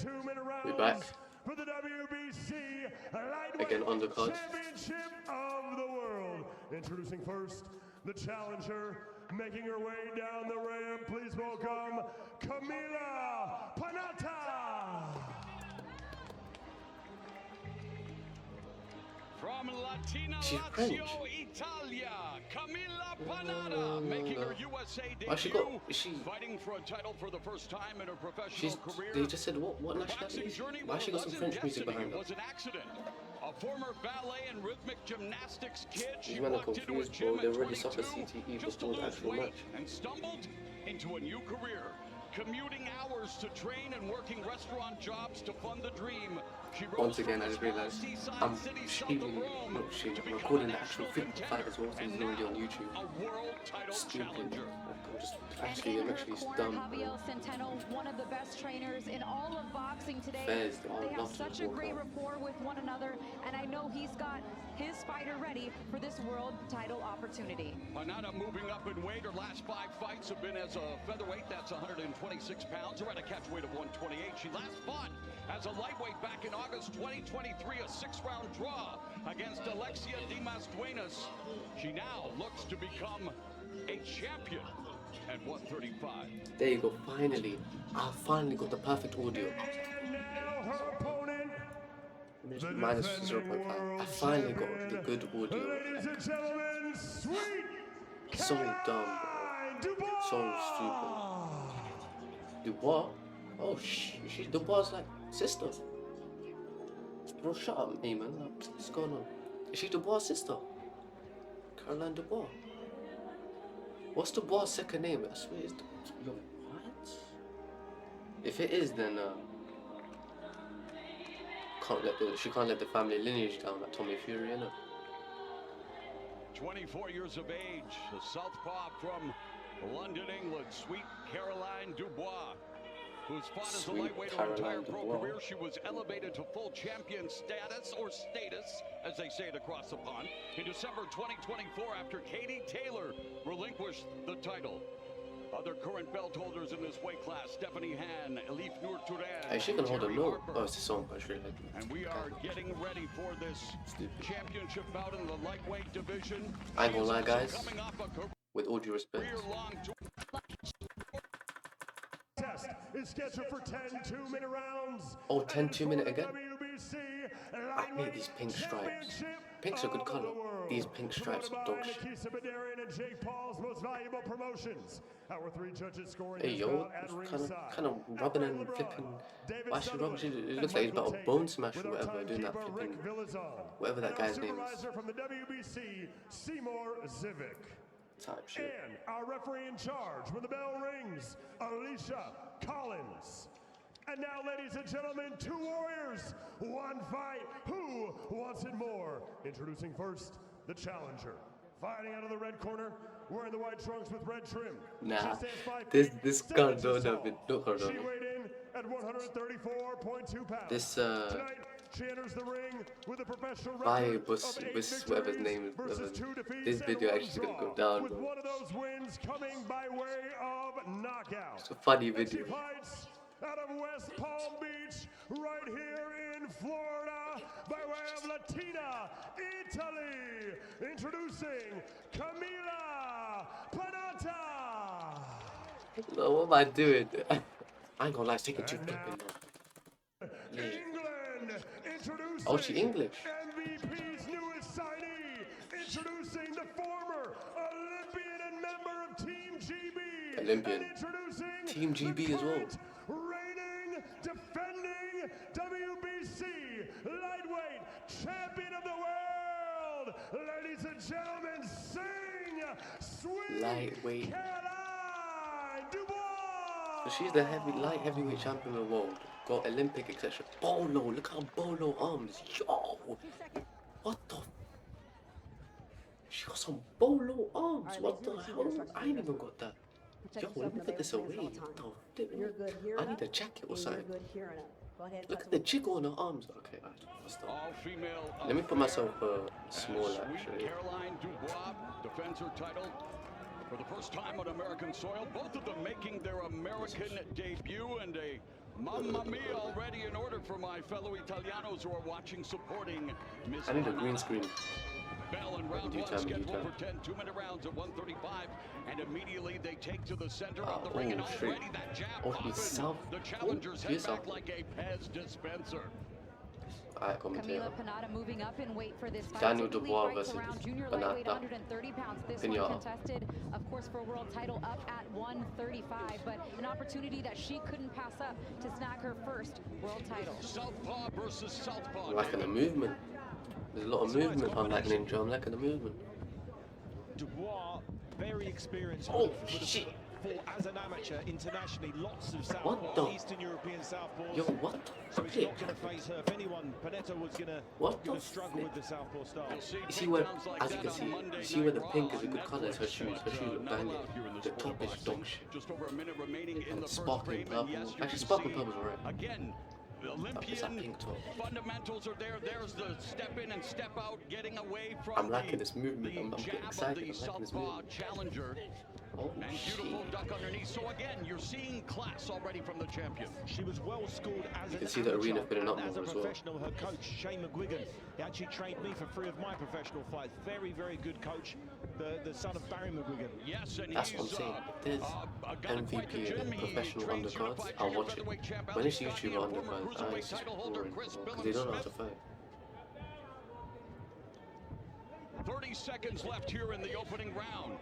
We're back. For the WBC Again, Undercards. Championship of the World. Introducing first, the challenger, making her way down the ramp. Please welcome Panatta. From Latina She's Lazio, French. Italia, Camilla Panatta, making her USA debut, Why she got? Is she? fighting for a title for the first time in her professional She's. career. They just said what Her nationality? boxing Is she? journey, Why she got some wasn't French music destiny, behind it her? was an accident. A former ballet and rhythmic gymnastics kid, she These men are walked into a confused, gym bro. They're at already soccer 22 CTE just to before the lose actual weight match. and stumbled into a new career. Commuting hours to train and working restaurant jobs to fund the dream. She Once again, I just realised I'm recording the actual fight as well, so it's already on YouTube. A world title Stupid. challenger. I'm actually dumb. Javier Centeno, one of the best trainers in all of boxing today. Fairs, They have such a great rapport with one another, and I know he's got his fighter ready for this world title opportunity. Panatta moving up in weight. Her last 5 fights have been as a featherweight, that's 126 pounds, or at a catch weight of 128. She last fought as a lightweight back in August 2023, a 6-round draw against Alexia Dimas Duenas. She now looks to become a champion at 135. There you go, finally. I finally got the perfect audio. And now her opponent, Minus 0.5. I finally got the good audio. ladies and gentlemen, sweet So dumb, Dubois. so stupid. Dubois? Oh, she's Dubois' like sister. Bro, shut up, me man. What's going on? Is she Dubois' sister? Caroline Dubois. What's Dubois' second name? I swear it's yo, what? If it is, then she can't let the family lineage down like Tommy Fury, innit? 24 years of age, a southpaw from London, England, sweet Caroline Dubois, who's fought as a lightweight her entire pro career. She was elevated to full champion status, or status, as they say it across the pond, in December 2024 after Katie Taylor relinquished the title. Other current belt holders in this weight class: Stephanie Han, Elif Nur Turan, Hey, she can hold a Terry note. Harper. Oh, it's a song, but really. And we are getting ready for this championship bout in the lightweight division. I ain't gonna lie, guys. Coming off a With all due respect. career-long Test is scheduled for 10 2-minute rounds. Oh, 10 2-minute again? WBC I made these pink stripes. Pink's a good colour. These pink stripes are dog shit. And Jake Paul's most valuable promotions. Our 3 judges scoring Hey yo, kind of rubbing and flipping. Why should rub? It looks like he's about a bone smash or whatever, doing that flipping. Whatever that guy's name is. From the WBC, Seymour Zivic. Type shit. And our referee in charge when the bell rings, Alicia Collins. And now, ladies and gentlemen, 2 warriors, 1 fight. Who wants it more? Introducing first, the challenger. Fighting out of the red corner, wearing the white trunks with red trim. Nah, She stands 5 this feet, gun 7 don't inches have it. tall. Look her She on. weighed in at 134.2 pounds. This Tonight, she enters the ring with a professional Bye, record Bus, of 8 whatever his victories name is. versus 2 defeats This and video 1 actually gonna go draw, down, with bro. one of those wins coming by way of knockout. It's a funny And she video. fights out of West Palm Beach, right here in Florida, by way of Latina, Italy. Introducing Camilla Panatta. What am I doing? I ain't gonna lie, it's taking too flipping long. Yeah. England, introducing Oh, she English. MVP's newest signee, introducing the former Olympian and member of Team GB. Olympian. And introducing Team GB the as well. current reigning, defending WBC lightweight champion of the world. Ladies and gentlemen, sing sweet Lightweight. Caroline Dubois. So she's the light heavyweight champion of the world. Got Olympic, etc. Bolo, look how Bolo arms. Yo! What the? She got some Bolo arms. What the hell? I ain't even got that. Yo, let me put this away. What the flip? I need a jacket or something. Look at the jiggle on her arms. Okay, I'll stop. all-female. Let me put myself small Sweet actually. Caroline Dubois defends her title for the first time on American soil. Both of them making their American debut, and a Mamma mia already in order for my fellow Italianos who are watching, supporting Miss I need a Panatta. green screen. Bell in round Do one time, do scheduled time. for 10 2-minute rounds at 135, and immediately they take to the center of the Oh, ring, and straight. already that jab Oh, popping. he's south. The challengers Oh, head he's back south. like a Pez dispenser. Alright, commentator. Camila Panatta moving up in weight for this fight. Daniel Typically Dubois fights versus around junior lightweight, Panatta. 130 pounds. This Panatta. one contested, of course, for a world title up at 135, but an opportunity that she couldn't pass up to snag her first world title. Southpaw versus southpaw. I'm liking the movement. There's a lot of movement. I'm liking Ninja. I'm liking the movement. Dubois, very experienced. Oh, with a- shit. as an amateur internationally, lots of What southpaws, the- Eastern European southpaws. Yo, what the So he's flip? not going to face her. If anyone, Panatta was going What to the struggle flip? with the southpaw style. You see where, as you can see, you see where the pink is a good colour. It's her shoes. Her shoes look banging. The top is dog shit. Just over a minute remaining in And the first sparkling frame, and purple. yes, you Actually, can sparkling see purple's alright. again. The It's that Olympian pink top. fundamentals are there. There's the step in and step out, getting away from I'm liking the, this movement. the I'm getting jab excited. of the I'm liking this southpaw movement. challenger. Oh, And beautiful shit. duck underneath. So again, you're seeing class already from the champion. She was well schooled as You an can see the amateur arena filling up and as more a as well. professional. Her coach, Shane McGuigan, he actually trained me for 3 of my professional fights. Very, very good coach, the son of Barry McGuigan. Yes, and That's he's what I'm saying. If there's a guy to fight the MVP gym. and He professional trains undercards, unified I'll junior watch it. featherweight champ When it's Alex YouTuber Scotty and former undercards, cruiserweight it's just title holder boring Chris because they don't know how to Billings-Smith. fight. 30 seconds left here in the opening round.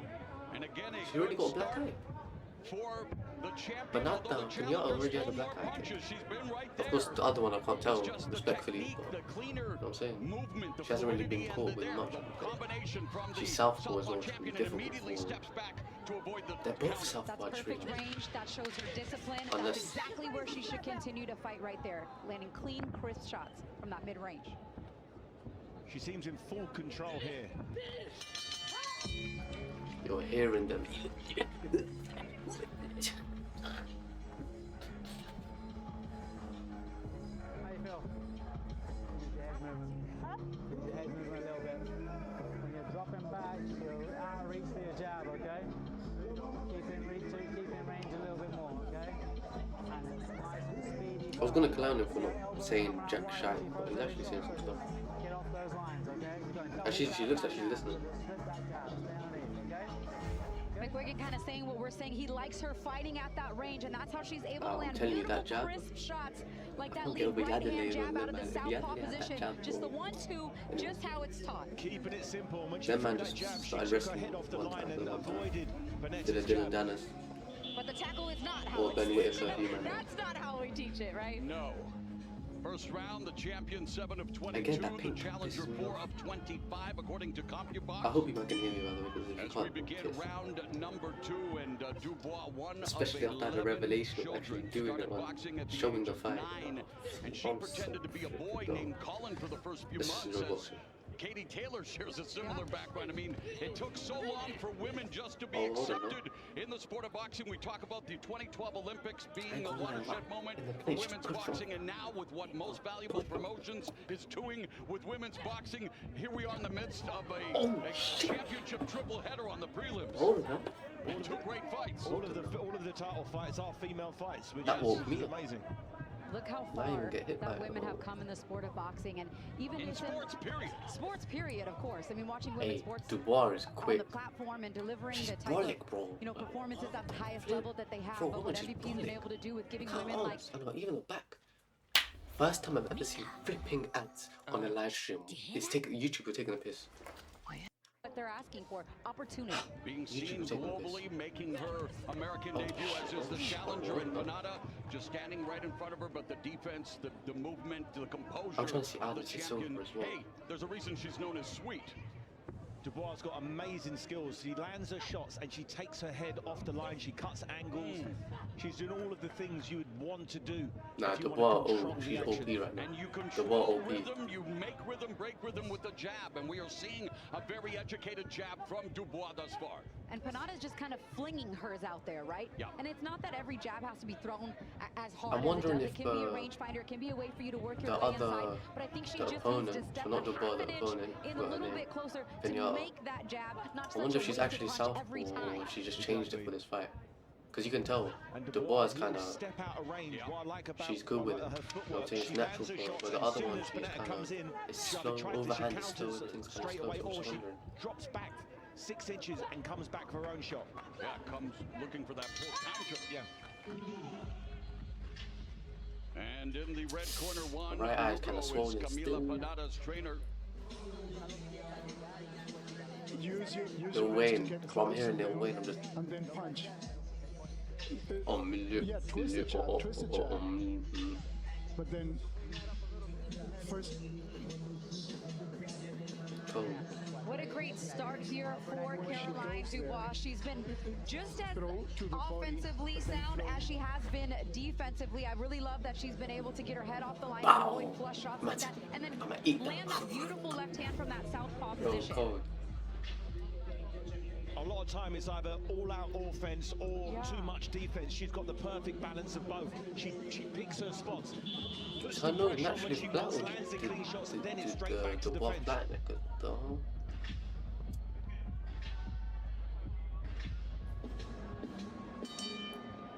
And again, a She already good got a black start eye. for the champion. But not although down. the Panatta challenger's already had a 4 black more eye. punches. She's been right there. Of course, the other one I can't tell It's just the respectfully. technique, But the cleaner you know what I'm saying? movement, the She hasn't really been fluidity, caught and with there, much. the combination from the She's southpaw as well, southpaw so it'll be champion, and difficult immediately for- steps back to avoid the They're both counter. southpaw That's perfect trained. range. That shows her discipline. Unless- That's exactly where she should continue to fight right there. Landing clean, crisp shots from that mid-range. She seems in full control here. You're hearing them. How you feel? Your head moving. Your head moving a little bit. When you're dropping back, you're out of reach for your jab, okay? Keep in range a little bit more, okay? And it's nice and speedy. I was gonna clown him for not saying Jack Shy, but he's actually saying some stuff. Get off those lines, okay? You're going double Actually, she jab, looks like she's jab, listening. Split that jab, stay underneath, okay? McGuigan kind of saying what we're saying. He likes her fighting at that range, and that's how she's able to I'm land telling you, beautiful, that jab- crisp shots like that Okay, lead we had the right-hand label, jab out of man. the We had southpaw that position. jab Just the ball. 1-2, just how it's taught. Keeping it simple. And when she That threw man that just jab, she started took her wrestling head off the one line time, and one time. avoided Did a Panetta's Dylan jab. Dennis. But the tackle is not how Or it's Benny switched. Whitaker, he man. That's not how we teach it, right? No. First round, the champion 7 of 22, Again, that the pink challenger pisses me 4 off. of 25, according to CompuBox. I hope you man can hear me, by the way, because if you As we can't, begin piss. round number 2, and Dubois, one Especially of after the 11 revelation of children, actually doing started it, man. boxing at the Showing age the of fight. 9, and she I'm pretended to be a so boy dumb. named Colin for the first few This is months. no As boxing. Katie Taylor shares a similar background. I mean, it took so long for women just to be Oh, hold on, accepted in the sport of boxing. We talk about the 2012 Olympics being Hey, a hold on, watershed moment in the for place, women's push on. boxing, and now with what Most Valuable Promotions is doing with women's boxing, here we are in the midst of a championship triple header on the prelims. Hold on, And 2 great fights. All of the title fights are female fights, which That woke me is up. amazing. Look how Not even far get hit by that it. women have come in the sport of boxing, and even In within sports, period. sports period, of course. I mean, watching women's Hey, sports Dubois is on quick. the platform and delivering She's the type brolic, of bro. performances at the highest level that they have. Bro, But woman, what she's MVP's been brolic. able to do with giving Look at her women like arms, and even the back. First time I've ever seen flipping ads on a live stream. It's YouTube, we're taking a piss. what they're asking for, opportunity. Being seen YouTube's taking globally, making her American debut, as is the challenger in Panatta, just standing right in front of her, but the defense, the movement, the composure I'm trying to see of the Alice Silver champion. as well. Hey, there's a reason she's known as Sweet. Dubois got amazing skills. She lands her shots and she takes her head off the line. She cuts angles. She's doing all of the things you would want to do. Nah, if you Dubois, want to control she's the OP action. right now. And you Dubois control OP. rhythm, you make rhythm, break rhythm with the jab, and we are seeing a very educated jab from Dubois thus far. And Panatta's just kind of flinging hers out there, right? Yeah. And it's not that every jab has to be thrown as hard I'm as wondering it does. if, It can be a uh, rangefinder, it can be a way for you to work your the way inside. other- But I think she the just opponent, needs to step so not a Dubois, half the an inch opponent, in a forgot her little name. bit closer to Panatta. make that jab not I wonder such if a she's wasted actually punch southpaw every or time. if she just changed it for this fight. Because you can tell Dubois kind of, she's good with it. You know what I'm saying? It's natural for her. But the other one, she's kind of, it's slow, overhand is slow, things kind of slow, so she's wondering. Drops back 6 inches and comes back for her own shot. Yeah, comes looking for that full counter. Yeah. And in the red corner, one right eye's kind of swollen Camila still. Panatta's trainer. They'll win. From here and they'll win. I'm just. And then punch. Yeah, twist the jab, twist the jab. But then, first. Cool. What a great start here for Caroline Dubois. She's been just as offensively sound as she has been defensively. I really love that she's been able to get her head off the line and avoid flush shots like that. And then land that beautiful left hand from that southpaw position. A lot of time it's either all-out offense or too much defense. She's got the perfect balance of both. She picks her spots. Puts the pressure on when she wants, lands the clean shots, and then it's straight back to defense.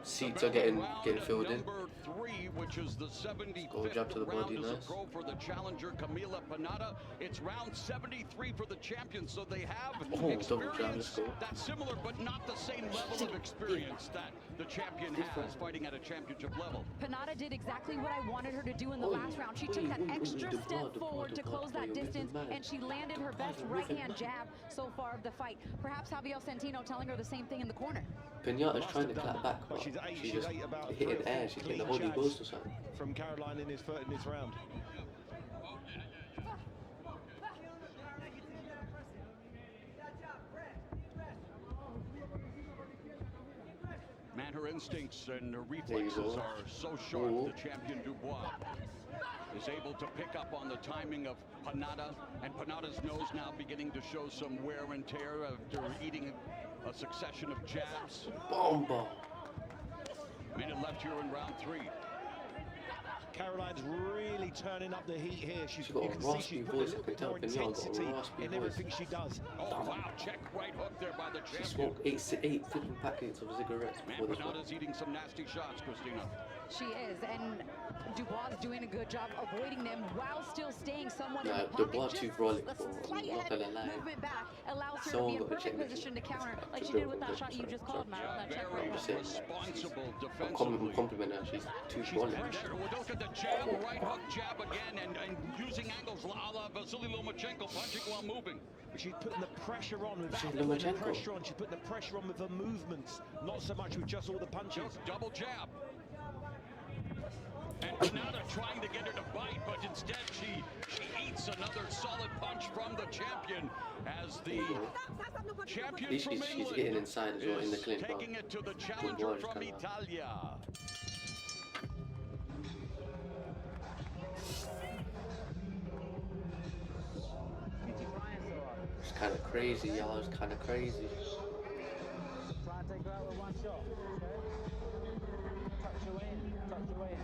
Seats are getting filled in. Number 3, which is the 75th Go jump to the body, round, is nice. a pro for the challenger Camila Panatta. It's round 73 for the champion, so they have experience that's similar, but not the same level of experience that the champion has fighting at a championship level. Panatta did exactly what I wanted her to do in the last round. She took that extra step forward to close that distance, and she landed her best right-hand jab so far of the fight. Perhaps Javier Santino telling her the same thing in the corner. Panatta's trying to clap back, but she's just hitting air. She's hitting the Holy Ghost or something. From Caroline in this round. Man, her instincts and her reflexes are so sharp. The champion Dubois is able to pick up on the timing of Panatta, and Panatta's nose now beginning to show some wear and tear after eating a succession of jabs. Bomba. Minute left here in round 3. Caroline's really turning up the heat here. She's got a raspy voice. I can tell intensity in everything she does. Oh wow, check right hook there by the champion. She smoked 8 different packets of cigarettes before this one. Panatta's eating some nasty shots, Christina. She is, and Dubois is doing a good job avoiding them while still staying somewhat in the pocket. Dubois too frolic for slight I'm not head gonna lie. movement back allows her Someone to be in got to perfect check position to this. counter like she did with that shot you just called, Matt, on that check right hook. Responsible I'm defensively. complimenting her. She's too frolic. There, look at the jab, right hook jab again, and using angles a la Vasily Lomachenko, punching while moving. She's putting the pressure on with She's putting the Lomachenko. pressure on. She's putting the pressure on with her movements, not so much with just all the punches. Double jab. And Panatta trying to get her to bite, but instead she eats another solid punch from the champion as the champion from She's England hitting inside as well in the clinch. taking it to the challenger from Italia. It's kind of crazy, y'all. It's kind of crazy. Try and take her out with one shot, okay? Touch your way in, okay?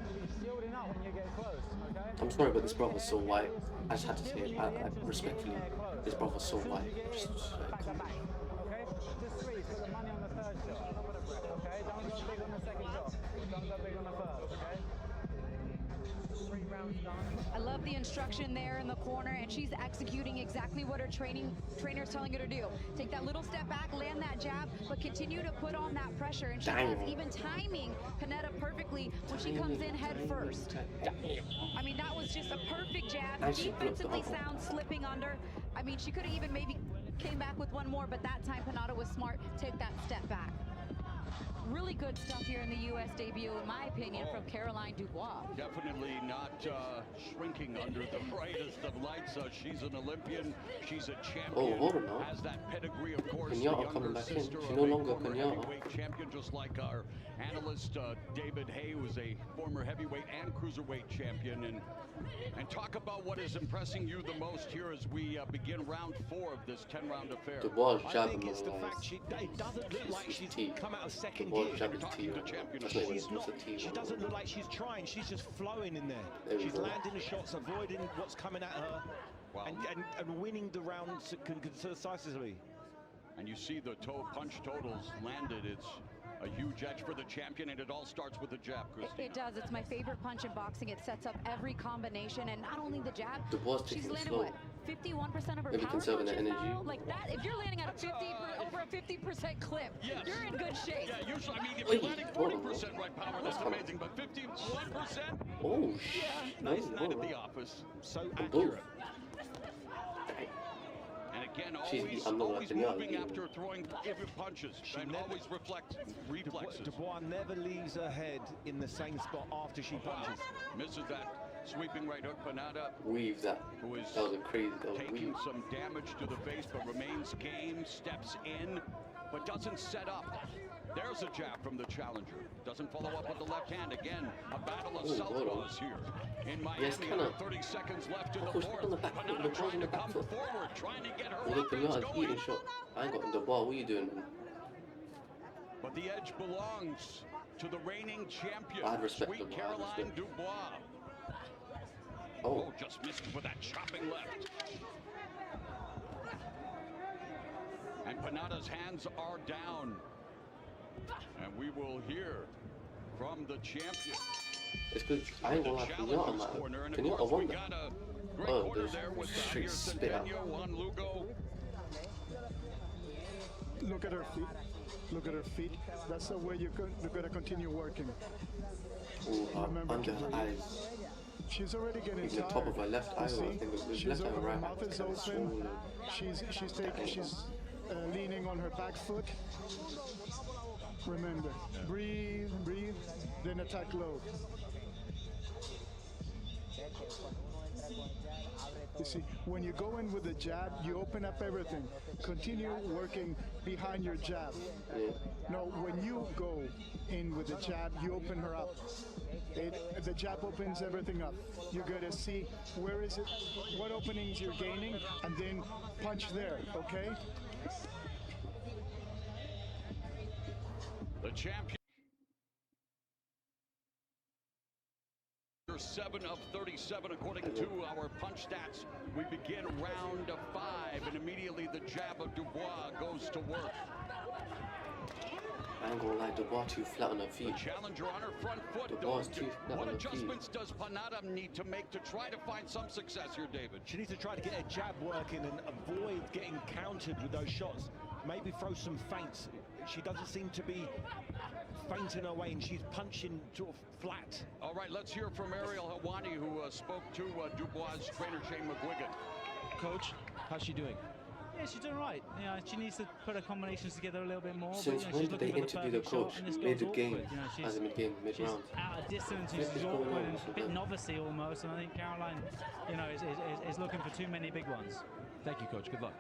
She's shielding up when you get close, okay? I'm sorry, but this brother's so white. I just had to say it. I respectfully, this brother's so white. Just Back to back, okay? Just squeeze, put the money on the third shot, okay? Don't go big on the second shot. Don't go big on the first, okay? 3 rounds done. I love the instruction there in the corner, and she's executing exactly what her trainer's telling her to do. Take that little step back, land that jab, but continue to put on that pressure. And she is even timing Panatta perfectly when she comes in head first. I mean, that was just a perfect jab. Defensively sound, slipping under. I mean, she could have even maybe came back with one more, but that time Panatta was smart. Take that step back. Really good stuff here in the U.S. debut, in my opinion, from Caroline Dubois. Definitely not shrinking under the brightest of lights. She's an Olympian. She's a champion. Oh, hold on now. Has that pedigree, of course. Panatta coming back in. She's She's no longer former Panatta. heavyweight champion, just like our analyst David Hay, who's a former heavyweight and cruiserweight champion. And talk about what is impressing you the most here as we begin round 4 of this 10-round affair. Dubois I jabbing think it's the fact it doesn't look like she's come out of second gear. jabbing T. That's not She's not, T. she doesn't look like she's trying. She's just flowing in there. She's landing the shots, avoiding what's coming at her, and winning the rounds decisively. And you see the punch totals landed. It's a huge edge for the champion, and it all starts with the jab, Christina. It does. It's my favorite punch in boxing. It sets up every combination, and not only the jab, Dubois she's taking it landed slow. what? 51% of her Maybe power conserving punches that now. energy. Like that, if you're landing at a over a 50% clip, Yes. you're in good shape. Yeah, usually, I mean, if Wait, you're landing hold on. 40% right power, that's amazing, but 51%? Oh, Nice no, night no. at the office. So Both. accurate. And again, She's- always I'm not moving like after throwing every punches, and never- always reflect reflexes. Dubois never leaves her head in the same spot after she punches. Misses that sweeping right hook. Panatta, Weave that. who is That was a crazy. That was taking weave. some damage to the face, but remains game, steps in, but doesn't set up. There's a jab from the challenger. Doesn't follow up with the left hand. Again, a battle of Oh, hold on. southpaws here. In Miami, Yes, kinda. under 30 seconds left in the course, fourth. on the back foot, Panatta the ball's trying on to the back come foot. forward, trying to get her Well, look, offense Panatta's eating going. shot. I ain't got in the ball. What are you doing, man? But the edge belongs to the reigning champion, I respect Sweet them, I Caroline respect. Dubois. Oh, Oh, just missed with that chopping left. And Panatta's hands are down. And we will hear from the champion. it's good. I ain't gonna lie. Challenger's Panatta, corner. And man. of Panatta course, we won that. got a great Oh, corner there's there with straight Javier spit out. Centeno, Juan Lugo. Look at her feet. Look at her feet. That's the way you're gonna continue working. Ooh, Remember under to her breathe. eyes. She's already getting Even the tired. top of her left eye, I You see? think it was She's left eye or her right eye. mouth It's is kind of open. swollen. She's leaning on her back foot. Remember, breathe, breathe, then attack low. You see, when you go in with the jab, you open up everything. Continue working behind your jab. Yeah. No, when you go in with the jab, you open her up. The jab opens everything up. You're going to see where is it, what openings you're gaining, and then punch there, okay? The champion. 7 of 37 according to our punch stats. We begin round 5, and immediately the jab of Dubois goes to work. I ain't gonna lie. Dubois too flat on her The feet. challenger on her front foot. Dubois though. too flat What on her feet. adjustments does Panatta need to make to try to find some success here, David? She needs to try to get her jab working and avoid getting countered with those shots. Maybe throw some feints. She doesn't seem to be feinting her way, and she's punching sort of flat. All right, let's hear from Ariel Hawani, who spoke to Dubois' trainer, Shane McGuigan. Coach, how's she doing? Yeah, she's doing right. Yeah, she needs to put her combinations together a little bit more. Since but, when she's did they looking for interview the perfect shot, coach and this mid goes game, awkward, she's, as in mid-game, she's mid-round? out of distance, and What she's is going awkward on and with a bit that? novice-y almost. And I think Caroline, is looking for too many big ones. Thank you, Coach. Good luck.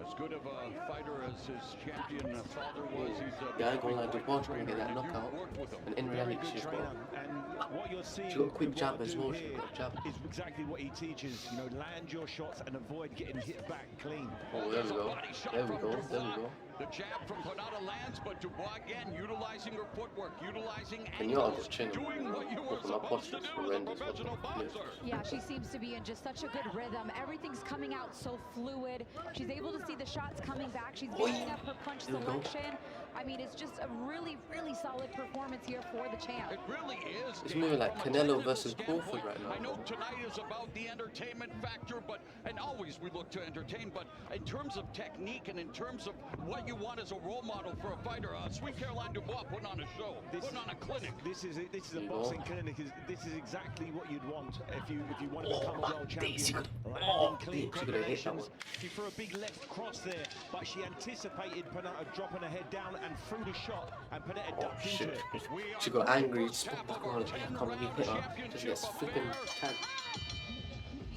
As good of a fighter as his champion father was, he's Yeah, I ain't gonna lie. Dubois trying to get that and you've knockout. worked with him. And in Very reality, good she's trainer, got. and what you're seeing She got a quick Dubois jab as do well, she here got a jab. is exactly what he teaches. You know, land your shots and avoid getting hit back clean. Oh, there we There's a go. body shot There we from go. Dubois. There we go. The jab from Panatta lands, but Dubois again utilizing her footwork, utilizing And you're angles, just chilling. doing what you were Look, my supposed to posture's do as a horrendous, professional but- yeah. boxer. Yeah, she seems to be in just such a good rhythm. Everything's coming out so fluid. She's able to see the shots coming back. She's building up her punch There we go. selection. I mean, it's just a really, really solid performance here for the champ. It really is. It's Dave, moving like from a Canelo technical versus Crawford standpoint. right now. I know tonight is about the entertainment factor, and always we look to entertain, but in terms of technique and in terms of what you want as a role model for a fighter, Sweet Caroline Dubois putting on a show, putting on a clinic. This is a You boxing know? clinic. This is exactly what you'd want if you want to become a world she champion. could- Landing clean she could have hit that combinations. one. She threw a big left cross there, but she anticipated Panatta dropping her head down and threw the shot, and Panatta Oh ducked into shit. it. She got angry, spun back on, like, I can't believe hit her. Just gets flipping tag.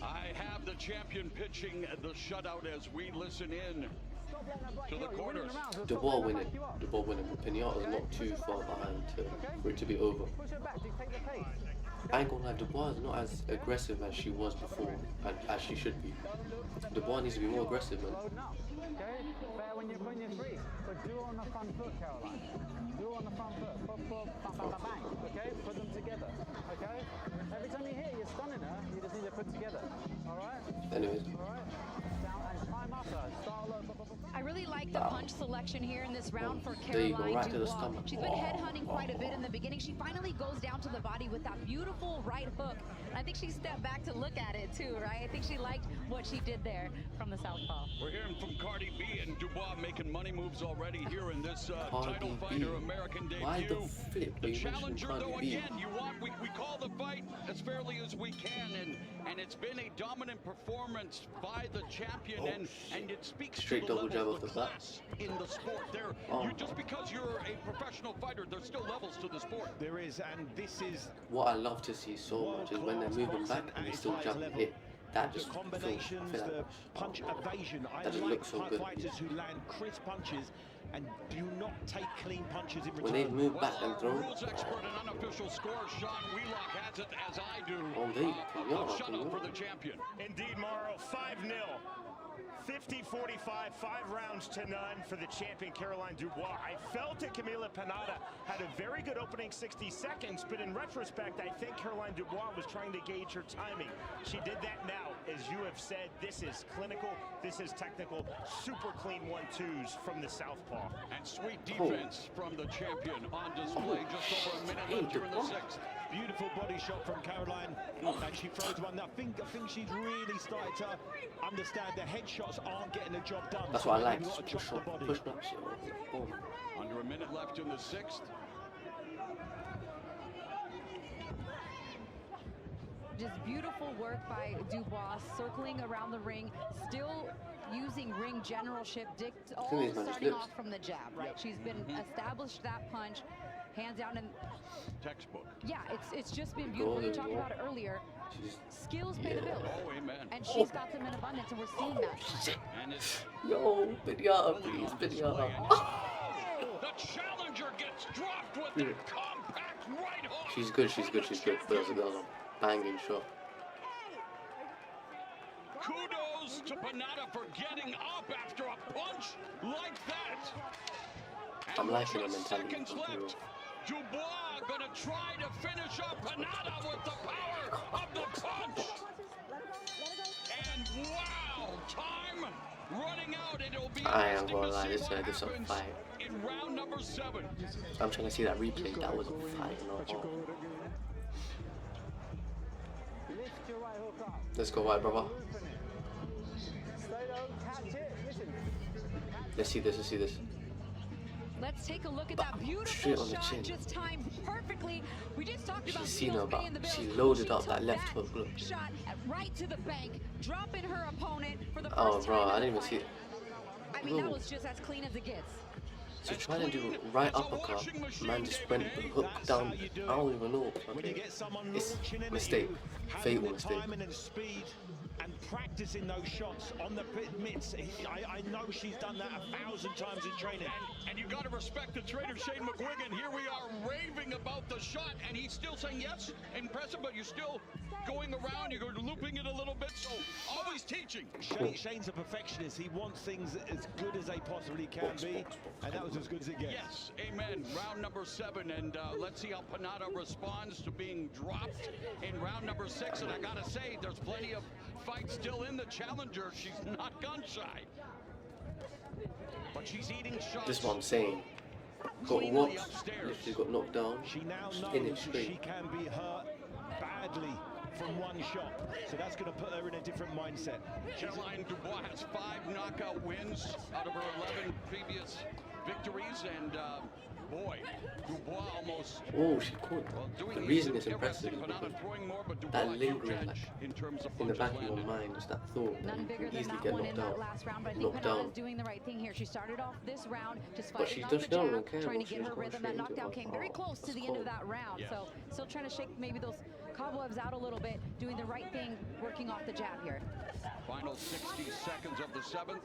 I have the champion pitching the shutout as we listen in to the corners. Dubois winning. Dubois winning. But Panatta's not too far behind for it to be over. I ain't gonna lie, Dubois is not as aggressive as she was before, and as she should be. Dubois needs to be more aggressive, man. Okay, fair when you're free. But do on the front foot, Caroline. Do on the front foot. Pop, pop, bang, bang, bang. Okay, put them together. Okay. Every time you hit, you're stunning her. You just need to put together. All right. Anyways. All right. Down and climb up her. Start low. I really like selection here in this round for There you go, Caroline right to the Dubois. stomach. She's been headhunting quite a bit in the beginning. She finally goes down to the body with that beautiful right hook. And I think she stepped back to look at it too, right? I think she liked what she did there from the southpaw. We're hearing from Cardi B and Dubois making money moves already here in this title fight, her American debut. Why the flip? The challenger, though, again, we call the fight as fairly as we can, and it's been a dominant performance by the champion, and it speaks Straight to the double jab level off of the bat. class in the sport. Just because you're a professional fighter, there's still levels to the sport. There is, and this is What I love to see so much is when they're moving back and they still jump and hit. That the just combinations, feels, the punch evasion. I that just like looks so good. fighters who land crisp punches and do not take clean punches in return. When they move back and throw. Rules expert and unofficial score, Sean Wheelock has it as I do. Oh, they A shutout for the champion. Indeed, Morrow, 5-0. 50-45, 5 rounds to none for the champion Caroline Dubois. I felt that Camila Panatta had a very good opening 60 seconds, but in retrospect, I think Caroline Dubois was trying to gauge her timing. She did that now. As you have said, this is clinical, this is technical, super clean 1-2s from the southpaw. And sweet defense from the champion on display just over a minute left here in the sixth. Beautiful body shot from Caroline, and she throws one. I think she's really started to understand the headshots aren't getting the job done. That's so what I like. maybe not Just adjust the body. push that shit. Boom. Under a minute left in the sixth. Just beautiful work by Dubois, circling around the ring, still using ring generalship, all these man's starting lips. off from the jab, right? She's been established that punch, hands down, and Textbook. yeah, it's just been beautiful. You talked about it earlier. Skills pay the bills. Oh, amen. And she's got them in abundance, and we're seeing that. And it's Yo, Panatta, please, Panatta. the challenger gets dropped with that compact right hook. She's good. That was a banging shot. Kudos to Panatta for getting up after a punch like that. And I'm liking her just mentality. seconds left. Dubois gonna try to finish up Panatta with the power of the punch. And wow, time running out. It'll be I am interesting gonna to lie, see this what is a happens fight. in round number 7. I'm trying to see that replay. That was a fight. Let's go, white brother. Let's see this. Let's take a look at that Straight beautiful on the shot, chin. just timed perfectly. We just talked about She's seen skills her paying the back. bills. She loaded She up took that left hook, look. Shot right to the bank, dropping her opponent for the first Oh, bro, time I in didn't the even see fight. it. I mean, that Ooh. was just as clean as it gets. So trying to do right uppercut, man just went hook down. I don't even know. When you Okay, get someone it's launching into mistake, you, having fatal the mistake. timing and speed and practicing those shots on the mitts. I know she's done that 1,000 times in training. And you got to respect the trainer, Shane McGuigan. Here we are raving about the shot, and he's still saying, yes, impressive, but you're still going around, you're looping it a little bit, so always teaching. Shane's a perfectionist. He wants things as good as they possibly can be, and that was as good as it gets. Yes, amen. Round number 7, and let's see how Panatta responds to being dropped in round number 6. And I gotta say, there's plenty of fight still in the challenger. She's not gun shy, but she's eating shots. This is what I'm saying. Got Cleanly what? upstairs. Literally got knocked down. She now In it knows she straight. can be hurt badly from one shot, so that's going to put her in a different mindset. Caroline Dubois has 5 knockout wins out of her 11 previous victories, and boy, Dubois almost Oh, she caught well, that. doing The reason easy it's impressive is Panatta because throwing more, but Dubois that huge lingering, edge in terms of in the punches back of your landed. mind is that thought None that bigger you than easily that get one in knocked that out. last round, but I think Knocked down. Panatta's doing the right thing here. She started off this round just But fighting she off the touched down, jab, okay, trying well, to she get was her going rhythm. straight That into knockdown it. came very Oh, close to that's the end of cold. that round. Yes. So still trying to shake maybe those cobwebs out a little bit, doing the right thing, working off the jab here. Final 60 seconds of the 7th.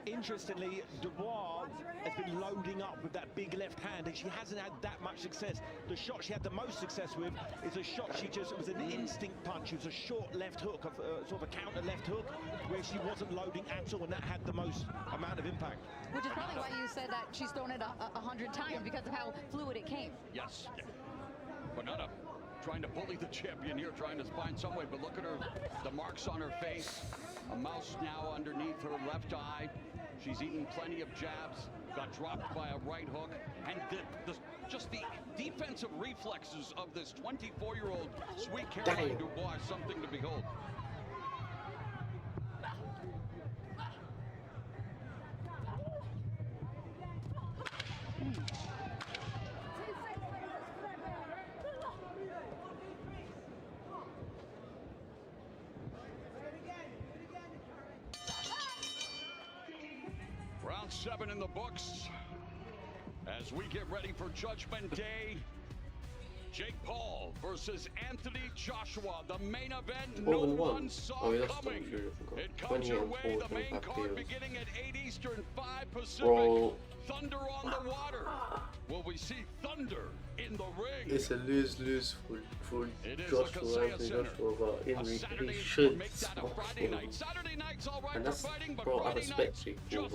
Interestingly, Dubois has been loading up with that big left hand, and she hasn't had that much success. The shot she had the most success with is a shot it was an instinct punch. It was a short left hook, sort of a counter left hook, where she wasn't loading at all, and that had the most amount of impact. Which is probably why you said that she's thrown it 100 times, because of how fluid it came. Yes. Panatta trying to bully the champion here, trying to find some way, but look at her, the marks on her face, a mouse now underneath her left eye. She's eaten plenty of jabs, got dropped by a right hook, and just the defensive reflexes of this 24-year-old Sweet Caroline Dubois is something to behold. Round 7 in the books. As we get ready for Judgment Day, Jake Paul versus Anthony Joshua, the main event no one saw coming. It comes your way, the main card beginning at 8 Eastern, 5 Pacific. Thunder on the water. Will we see thunder in the ring? It's a lose-lose for Joshua, Anthony Joshua, but he should smash him. And that's, bro, I respect you, bro.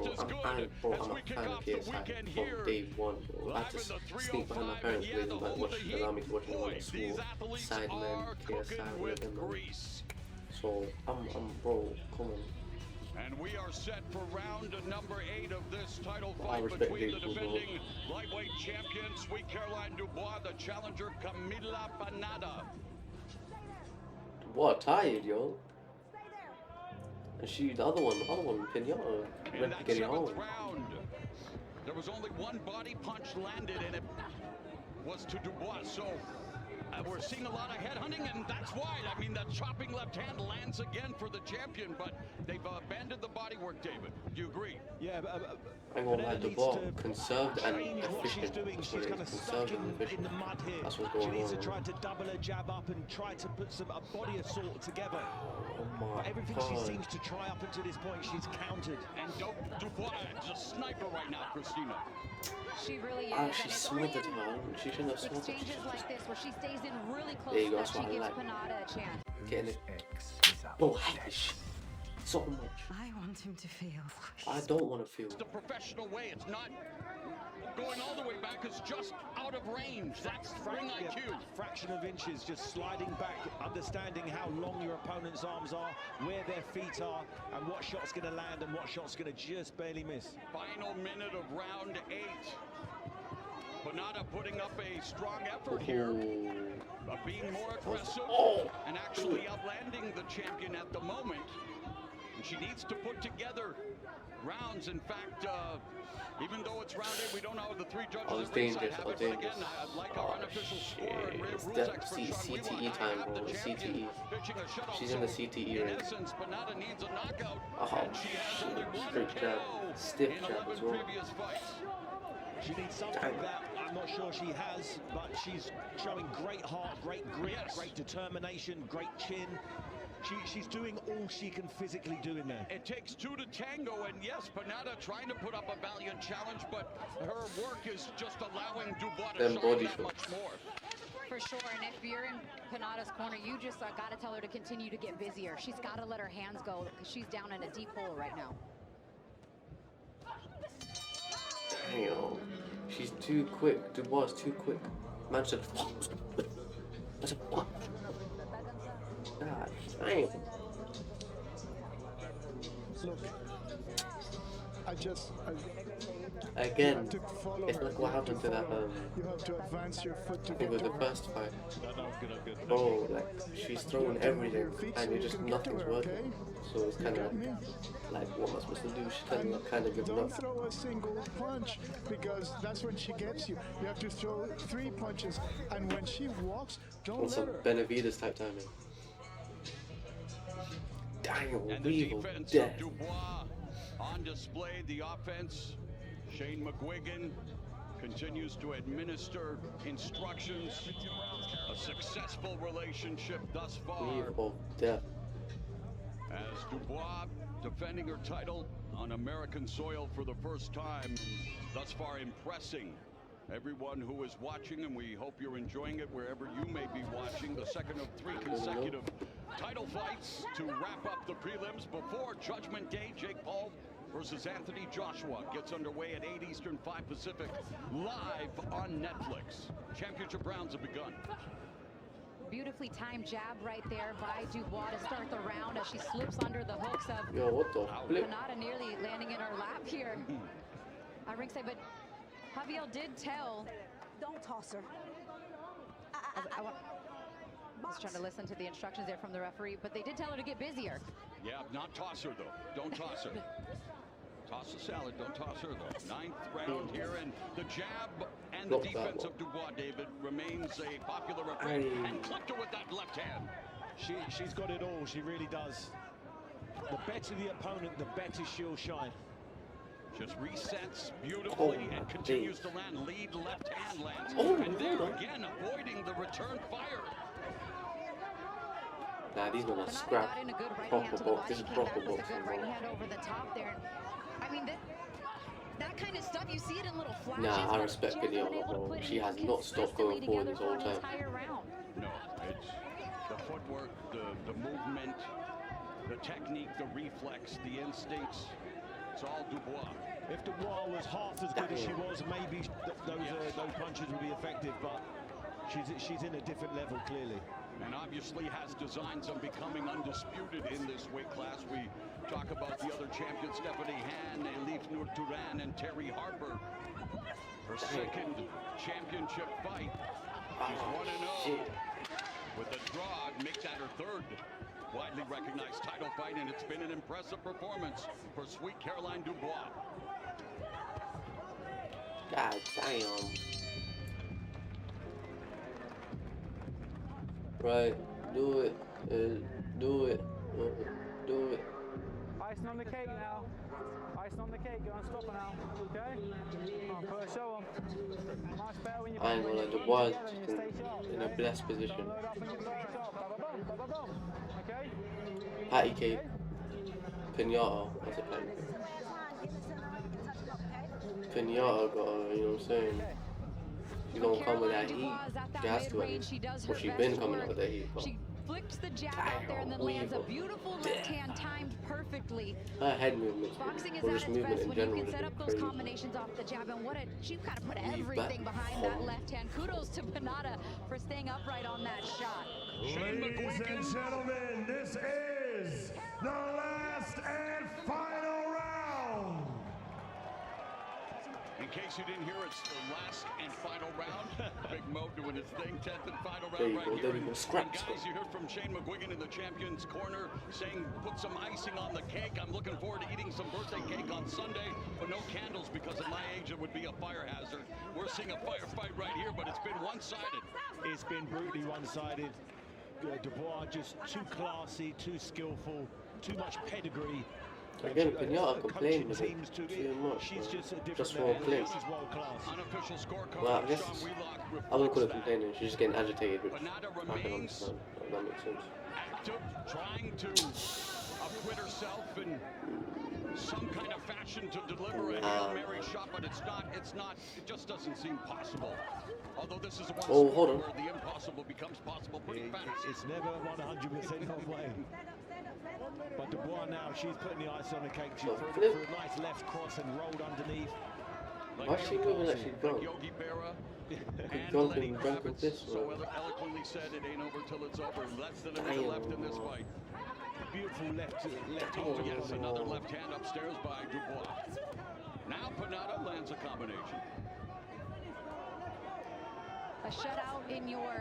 I'm a fan of KSI from day one, bro. I just sneak behind my parents' place and allow me to watch him on the school. Sidemen, KSI, whatever, man. So, bro, come on. And we are set for round number 8 of this title fight between the defending lightweight champion, Sweet Caroline Dubois, the challenger, Camila Panatta. What, tired, yo? And she, the other one, Panatta, went to get it home. Round, there was only one body punch landed, and it was to Dubois. So we're seeing a lot of headhunting, and that's why. I mean, that chopping left hand lands again for the champion, but they've abandoned the body work, David. Do you agree? Yeah, I won't lie, Dubois, conserved and efficient. She's kind of stuck in the mud here. That's what's going on. She needs to try to double her jab up and try to put a body assault together. But everything she seems to try up until this point, she's countered. And Dubois is a sniper right now, Christina. She really is. She smothered her. She shouldn't have smothered her. Exchanges like this, where she stays in really close, there you go, that she gives like. Panatta a chance. Getting it. Oh, hellish. So much. I want him to feel. I don't want to feel. It's the professional way. It's not going all the way back. It's just out of range. That's ring IQ. Fraction of inches, just sliding back, understanding how long your opponent's arms are, where their feet are, and what shot's going to land and what shot's going to just barely miss. Final minute of round 8. Panatta putting up a strong effort here, being more aggressive and actually outlanding the champion at the moment. And she needs to put together rounds. In fact, even though it's round 8, we don't know the 3 judges. Dangerous. Again, I'd like our unofficial score and rules experts. CTE time, bro. CTE. She's in the CTE ring. In essence, Panatta needs a knockout. And she has only one KO stiff jab as well. She needs something that I'm not sure she has, but she's showing great heart, great grit, great determination, great chin. She's doing all she can physically do in there. It takes 2 to tango, and yes, Panatta trying to put up a valiant challenge, but her work is just allowing Dubois to shine that much more. For sure, and if you're in Panatta's corner, you just got to tell her to continue to get busier. She's got to let her hands go, because she's down in a deep hole right now. Damn. She's too quick. Dubois is too quick. Man said, what? I said, what? God damn. Look, again, it's like what happened to that, you have to advance your foot to I think it was the first fight. Bro, like, she's throwing everything, and it just nothing's working. So it's kind of like, what am I supposed to do? She's kind of giving up. Don't throw a single punch, because that's when she gets you. You have to throw 3 punches, and when she walks, don't let some her. Benavides type timing. Damn, And the defense of Dubois on display. The offense, Shane McGuigan continues to administer instructions. A successful relationship thus far. Weave of death. As Dubois defending her title on American soil for the first time, thus far impressing everyone who is watching, and we hope you're enjoying it wherever you may be watching. The second of 3 consecutive title fights to wrap up the prelims before Judgment Day. Jake Paul versus Anthony Joshua gets underway at 8 Eastern, 5 Pacific, live on Netflix. Championship rounds have begun. Beautifully timed jab right there by Dubois to start the round as she slips under the hooks of Yo, what the flip? Panatta, nearly landing in her lap here. Ringside, but Javier did tell. Don't toss her. I was trying to listen to the instructions there from the referee, but they did tell her to get busier. Yeah, not toss her though. Don't toss her. Toss the salad, don't toss her though. 9th round here, and the jab and the defense of Dubois, David, remains a popular approach. And clipped her with that left hand. She's got it all, she really does. The better the opponent, the better she'll shine. Just resets beautifully and continues to land. Lead left hand lands. And there again, avoiding the return fire. Nah, these men are scrap. Got in a good right Proper hand to the box. body, This is came proper back with a boxing, good bro. right hand over the top there. I mean, that kind of stuff, you see it in little flashes. Nah, I respect Panatta, bro. She has not stopped going forward this whole time. No, it's the footwork, the movement, the technique, the reflex, the instincts. It's all Dubois. If Dubois was half as good as she was, maybe those punches would be effective, but she's in a different level, clearly. And obviously has designs on becoming undisputed in this weight class. We talk about the other champions, Stephanie Han, Elif Nur-Turan, and Terry Harper. Her second championship fight. She's 1-0 with the draw, make that her third widely recognized title fight, and it's been an impressive performance for Sweet Caroline Dubois. God damn. Right, do it, do it, do it. Icing on the cake now. Icing on the cake. Go and stop her now. Okay? Come on, put a show on. Much better when you I ain't gonna lie, Dubois in a blessed position. load up and you stay sharp. Ba-ba-bum, ba-ba-bum. Okay? Patty cake, Panatta, that's a patty cake. Panatta got her, you know what I'm saying? She's gonna come with that heat. She has to, at least. Well, she's been coming out with that heat, but She flicks the jab out there and then lands a beautiful left hand timed perfectly. her head movements, Boxing is or at just its movement best in when you general, can set is up those crazy. combinations off the jab, and she kind of put everything back behind that home. left hand. Kudos to Panatta for staying upright on that shot. Ladies and gentlemen, this is the last and final round. In case you didn't hear, it's the last and final round. Big Mo doing his thing, 10th and final There round you right go, here. there you go, And scraps. guys, you heard from Shane McGuigan in the champion's corner saying, put some icing on the cake. I'm looking forward to eating some birthday cake on Sunday, but no candles because at my age it would be a fire hazard. We're seeing a firefight right here, but it's been one-sided. It's been brutally one-sided. Dubois just too classy, too skillful, too much pedigree. Again, Panatta complaining a bit teams too much, she's bro. just a different Just for level. play. She's world class. Unofficial scorecard. Well, I guess Sean Wheelock I wouldn't call it reflects that. complaining, she's just getting agitated, which Panatta I can remains understand. That makes sense. active, trying to acquit herself in some kind of fashion to deliver a Hail Mary shot, but it's not, it just doesn't seem possible. Although this is one Oh, hold sport on. where the impossible becomes possible pretty fast. It's never 100% no way. But Dubois now, she's putting the ice on the cake. She threw a nice left cross and rolled underneath. Why's she moving like she's drunk? Yogi Berra and drunk Lenny and drunk with Kravitz this, so bro. eloquently said it ain't over till it's over. Less than a minute left in this fight. Beautiful left Oh hook. yes, another left hand upstairs by Dubois. Now Panatta lands a combination. A shutout in your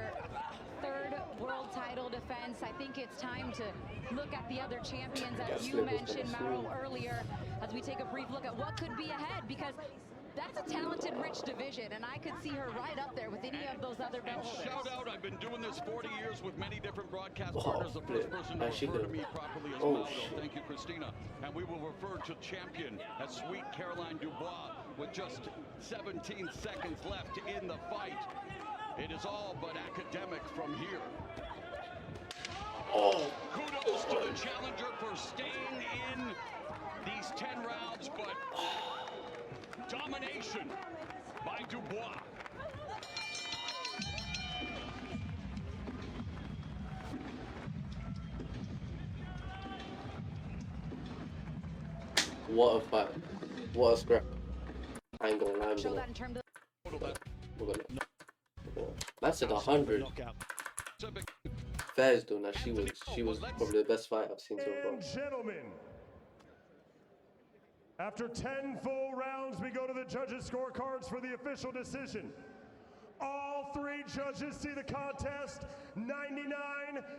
third world title defense. I think it's time to look at the other champions, as you mentioned, Mauro, earlier, as we take a brief look at what could be ahead, because that's a talented, rich division, and I could see her right up there with any of those other belt holders. Shout out, I've been doing this 40 years with many different broadcast partners. The first person to Actually refer to good. me properly is Oh, Mauro. shit. Thank you, Christina. And we will refer to champion as Sweet Caroline Dubois with just 17 seconds left in the fight. It is all but academic from here. Oh, Kudos to the challenger for staying in these 10 rounds, but domination by Dubois. what a fight. What a scrap. I ain't gonna lie, Show that in terms of we're gonna. That's at 100. Knockout. fairs though. Now she was probably the best fight I've seen so far. And gentlemen, after 10 full rounds, we go to the judges' scorecards for the official decision. All three judges see the contest 99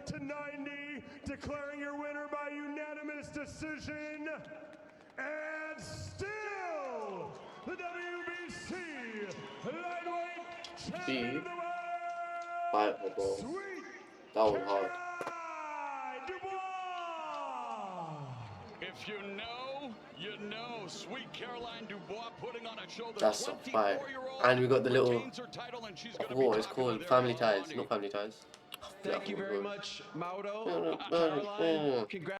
to 90, declaring your winner by unanimous decision. And still, the WBC lightweight champion of the world, Sweet that was hard. Dubois. If you know, you know. Sweet Caroline Dubois putting on a show. That's a fight. And we got the little, what it's called, family ties, not family ties. Thank you very much, Mauro. No. Congrats.